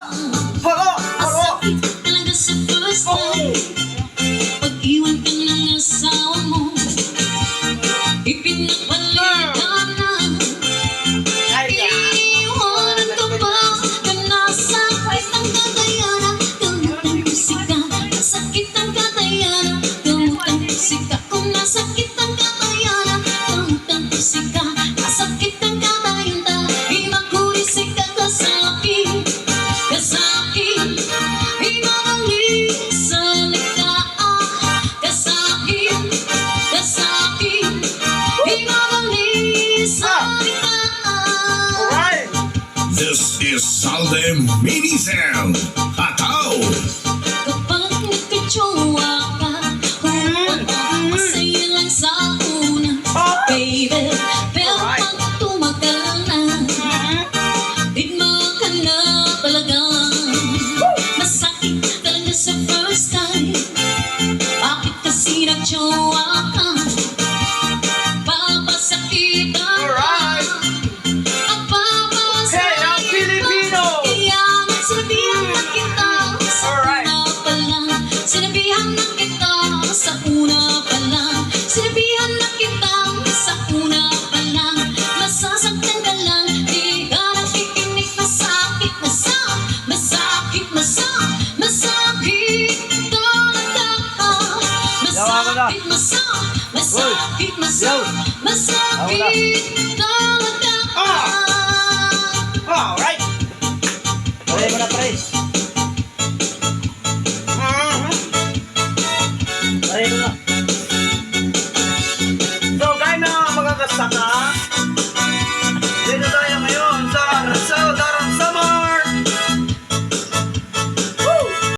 Halo! Halo! Masakit talaga sa first time. Pag-iwan ka ng asawa mo, ipinagpalit ka na. Iiwanan ka pa na nasa kahit ang katayanan. Gamot ang musika, masakit ang katayanan. Gamot ang musika, kung nasakit ang katayanan. Gamot ang musika, masakit ang katayanan. Imakulisik ka sa akin, ka sa akin. Imamali sa likaan, ka sa akin, ka sa akin. Imamali sa likaan. Alright! This is Salde Mini Sound. Hataw! Kapag nagkajowa ka, masaya lang sa una, baby. Pero pag tumagal na, digma ka na talaga. Masakit talaga sa first time. Bakit kasi nagjowa ka? Papasakitan ka. Alright! Ang papasakitan. Hey, ang Filipino! Kaya nga sinabihan na kita sa Alright. una pa lang. Sinabihan na kita sa una pa lang. Sinabihan na kita sa una pa lang. Masasaktan ka lang, di ka nakikinig. Masakit, masakit talaga. Yawa mo na. Masakit Yawa na. talaga. Alright! Pare mo na, pare.